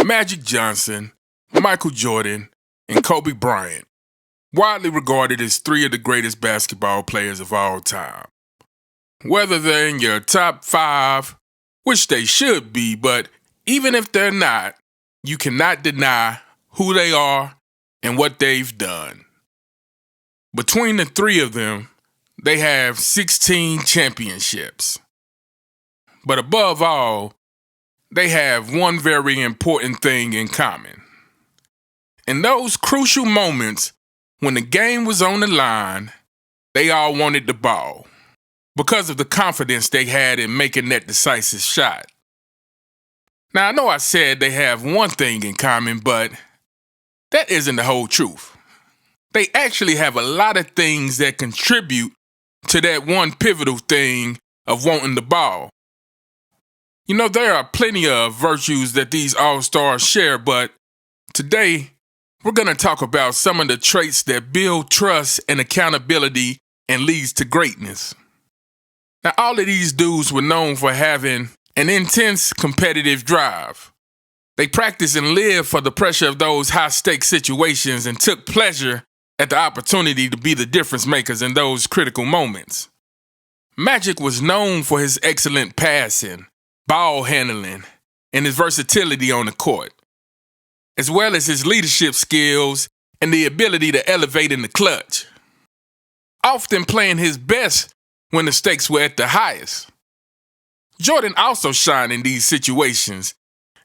Magic Johnson, Michael Jordan, and Kobe Bryant, widely regarded as three of the greatest basketball players of all time. Whether they're in your top five, which they should be, but even if they're not, you cannot deny who they are and what they've done. Between the three of them, they have 16 championships. But above all, they have one very important thing in common. In those crucial moments when the game was on the line, they all wanted the ball because of the confidence they had in making that decisive shot. Now, I know I said they have one thing in common, but that isn't the whole truth. They actually have a lot of things that contribute to that one pivotal thing of wanting the ball. You know, there are plenty of virtues that these all-stars share, but today we're going to talk about some of the traits that build trust and accountability and leads to greatness. Now, all of these dudes were known for having an intense competitive drive. They practiced and lived for the pressure of those high-stakes situations and took pleasure at the opportunity to be the difference makers in those critical moments. Magic was known for his excellent passing, ball handling, and his versatility on the court, as well as his leadership skills and the ability to elevate in the clutch, often playing his best when the stakes were at the highest. Jordan also shined in these situations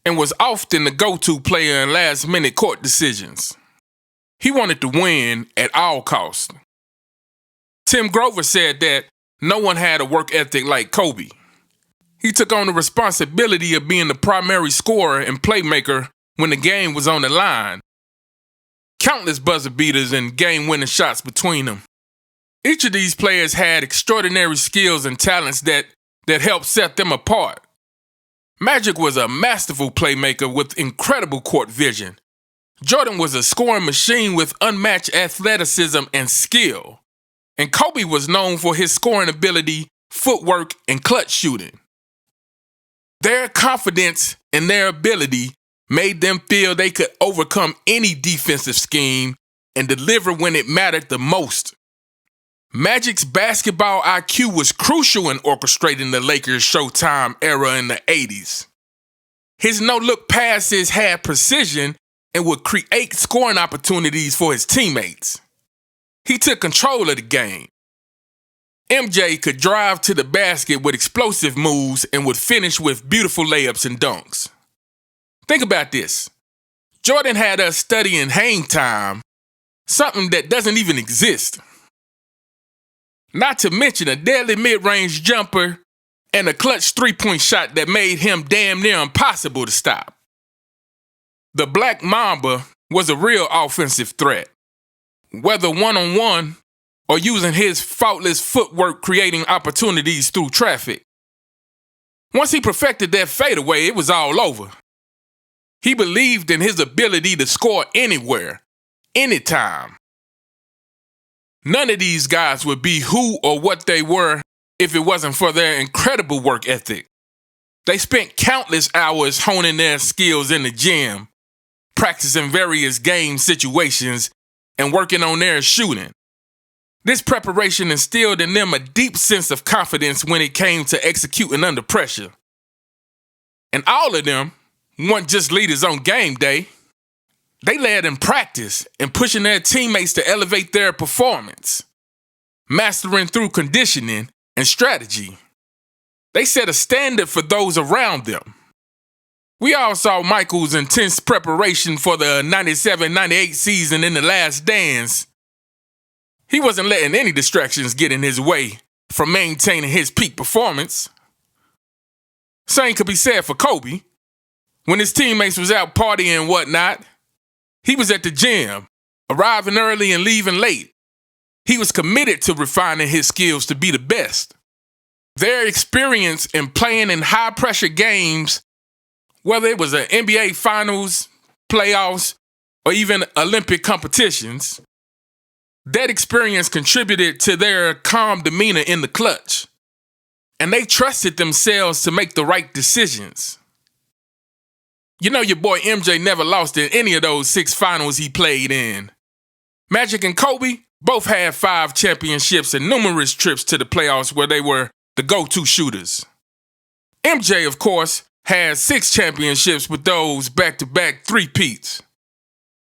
and was often the go-to player in last-minute court decisions. He wanted to win at all costs. Tim Grover said that no one had a work ethic like Kobe. He took on the responsibility of being the primary scorer and playmaker when the game was on the line. Countless buzzer beaters and game-winning shots between them. Each of these players had extraordinary skills and talents that helped set them apart. Magic was a masterful playmaker with incredible court vision. Jordan was a scoring machine with unmatched athleticism and skill. And Kobe was known for his scoring ability, footwork, and clutch shooting. Their confidence and their ability made them feel they could overcome any defensive scheme and deliver when it mattered the most. Magic's basketball IQ was crucial in orchestrating the Lakers' Showtime era in the 80s. His no-look passes had precision and would create scoring opportunities for his teammates. He took control of the game. MJ could drive to the basket with explosive moves and would finish with beautiful layups and dunks. Think about this. Jordan had us studying hang time, something that doesn't even exist. Not to mention a deadly mid-range jumper and a clutch three-point shot that made him damn near impossible to stop. The Black Mamba was a real offensive threat, whether one-on-one or using his faultless footwork creating opportunities through traffic. Once he perfected that fadeaway, it was all over. He believed in his ability to score anywhere, anytime. None of these guys would be who or what they were if it wasn't for their incredible work ethic. They spent countless hours honing their skills in the gym, practicing various game situations, and working on their shooting. This preparation instilled in them a deep sense of confidence when it came to executing under pressure. And all of them weren't just leaders on game day. They led in practice and pushing their teammates to elevate their performance, mastering through conditioning and strategy. They set a standard for those around them. We all saw Michael's intense preparation for the 97-98 season in The Last Dance. He wasn't letting any distractions get in his way from maintaining his peak performance. Same could be said for Kobe. When his teammates was out partying and whatnot, he was at the gym, arriving early and leaving late. He was committed to refining his skills to be the best. Their experience in playing in high-pressure games, whether it was an NBA Finals, playoffs, or even Olympic competitions, that experience contributed to their calm demeanor in the clutch. And they trusted themselves to make the right decisions. You know your boy MJ never lost in any of those 6 finals he played in. Magic and Kobe both had 5 championships and numerous trips to the playoffs where they were the go-to shooters. MJ, of course, has 6 championships with those back-to-back three-peats.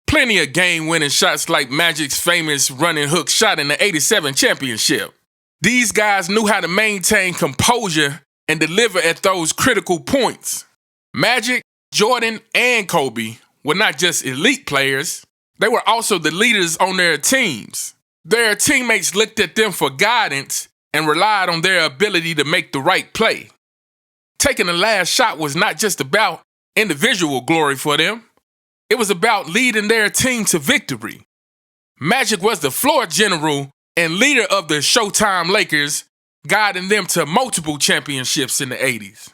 Plenty of game-winning shots like Magic's famous running hook shot in the '87 championship. These guys knew how to maintain composure and deliver at those critical points. Magic, Jordan, and Kobe were not just elite players, they were also the leaders on their teams. Their teammates looked at them for guidance and relied on their ability to make the right play. Taking the last shot was not just about individual glory for them. It was about leading their team to victory. Magic was the floor general and leader of the Showtime Lakers, guiding them to multiple championships in the '80s.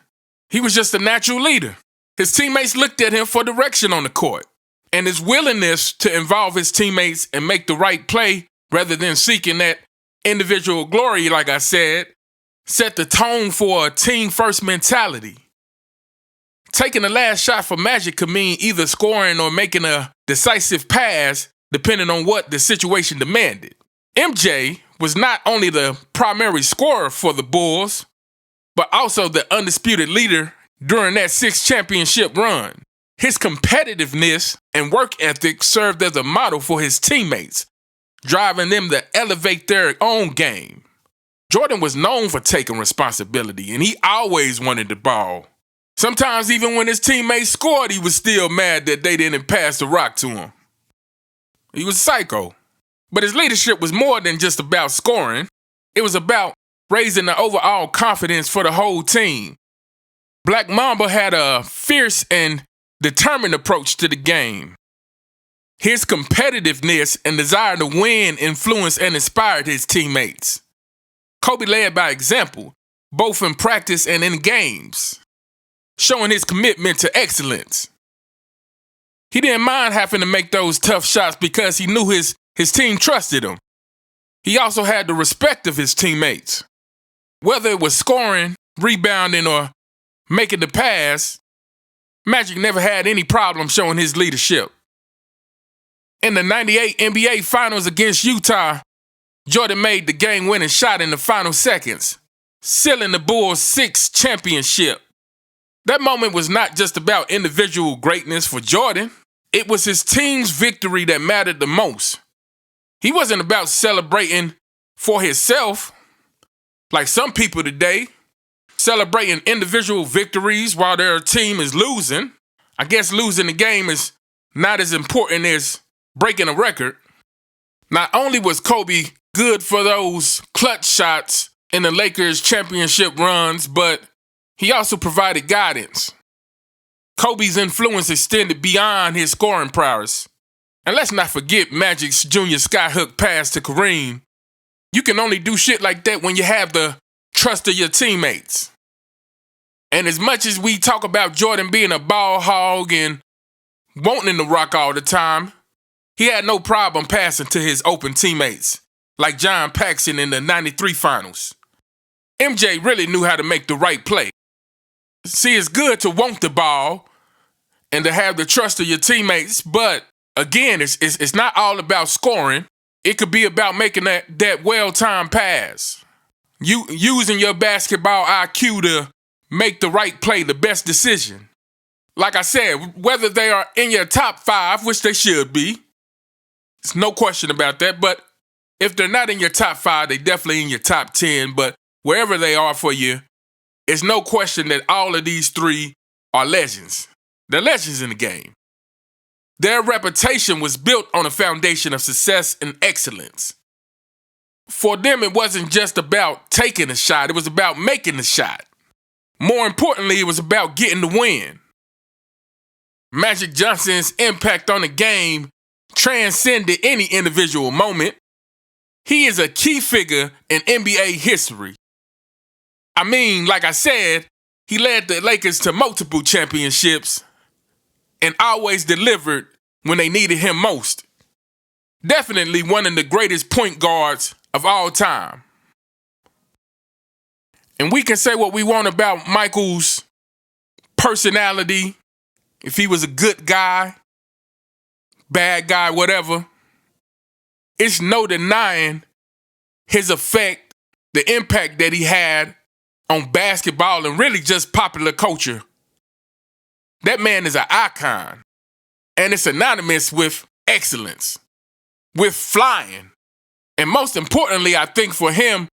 He was just a natural leader. His teammates looked at him for direction on the court, and his willingness to involve his teammates and make the right play rather than seeking that individual glory, like I said, set the tone for a team-first mentality. Taking the last shot for Magic could mean either scoring or making a decisive pass, depending on what the situation demanded. MJ was not only the primary scorer for the Bulls, but also the undisputed leader during that 6 championship run. His competitiveness and work ethic served as a model for his teammates, driving them to elevate their own game. Jordan was known for taking responsibility, and he always wanted the ball. Sometimes even when his teammates scored, he was still mad that they didn't pass the rock to him. He was psycho. But his leadership was more than just about scoring. It was about raising the overall confidence for the whole team. Black Mamba had a fierce and determined approach to the game. His competitiveness and desire to win influenced and inspired his teammates. Kobe led by example, both in practice and in games, showing his commitment to excellence. He didn't mind having to make those tough shots because he knew his team trusted him. He also had the respect of his teammates. Whether it was scoring, rebounding, or making the pass, Magic never had any problem showing his leadership. In the '98 NBA Finals against Utah, Jordan made the game-winning shot in the final seconds, sealing the Bulls' 6th championship. That moment was not just about individual greatness for Jordan. It was his team's victory that mattered the most. He wasn't about celebrating for himself, like some people today, celebrating individual victories while their team is losing. I guess losing the game is not as important as breaking a record. Not only was Kobe good for those clutch shots in the Lakers' championship runs, but he also provided guidance. Kobe's influence extended beyond his scoring prowess. And let's not forget Magic's junior skyhook pass to Kareem. You can only do shit like that when you have the trust of your teammates. And as much as we talk about Jordan being a ball hog and wanting to rock all the time, he had no problem passing to his open teammates, like John Paxson in the '93 finals. MJ really knew how to make the right play. See, it's good to want the ball and to have the trust of your teammates, but again, it's not all about scoring. It could be about making that well-timed pass. You using your basketball IQ to make the right play, the best decision. Like I said, whether they are in your top 5, which they should be, there's no question about that, but if they're not in your top 5, they definitely in your top 10, but wherever they are for you, it's no question that all of these 3 are legends. They're legends in the game. Their reputation was built on a foundation of success and excellence. For them, it wasn't just about taking a shot, it was about making the shot. More importantly, it was about getting the win. Magic Johnson's impact on the game transcended any individual moment. He is a key figure in NBA history. I mean, like I said, he led the Lakers to multiple championships and always delivered when they needed him most. Definitely one of the greatest point guards of all time. And we can say what we want about Michael's personality if he was a good guy, bad guy, whatever, it's no denying his effect, the impact that he had on basketball and really just popular culture. That man is an icon, and it's synonymous with excellence, with flying, and most importantly, I think for him,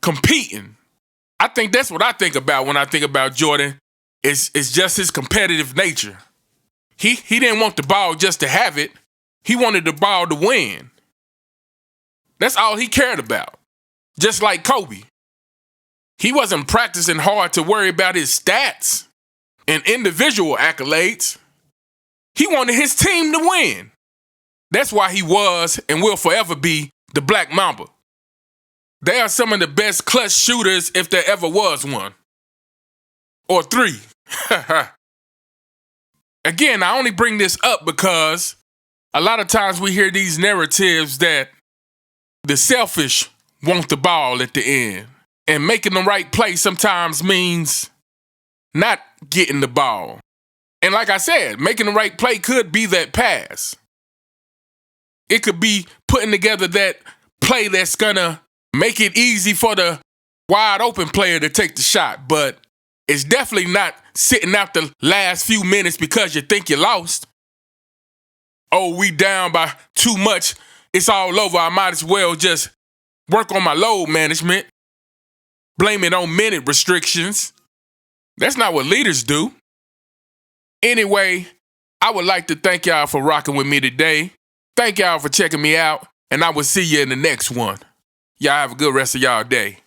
competing. I think that's what I think about when I think about Jordan. It's just his competitive nature. He didn't want the ball just to have it. He wanted the ball to win. That's all he cared about. Just like Kobe. He wasn't practicing hard to worry about his stats and individual accolades. He wanted his team to win. That's why he was and will forever be the Black Mamba. They are some of the best clutch shooters if there ever was one. Or three. Again, I only bring this up because a lot of times we hear these narratives that the selfish want the ball at the end. And making the right play sometimes means not getting the ball. And like I said, making the right play could be that pass. It could be putting together that play that's gonna make it easy for the wide open player to take the shot. But it's definitely not sitting out the last few minutes because you think you lost. Oh, we down by too much. It's all over. I might as well just work on my load management. Blame it on minute restrictions. That's not what leaders do. Anyway, I would like to thank y'all for rocking with me today. Thank y'all for checking me out, and I will see you in the next one. Y'all have a good rest of y'all day.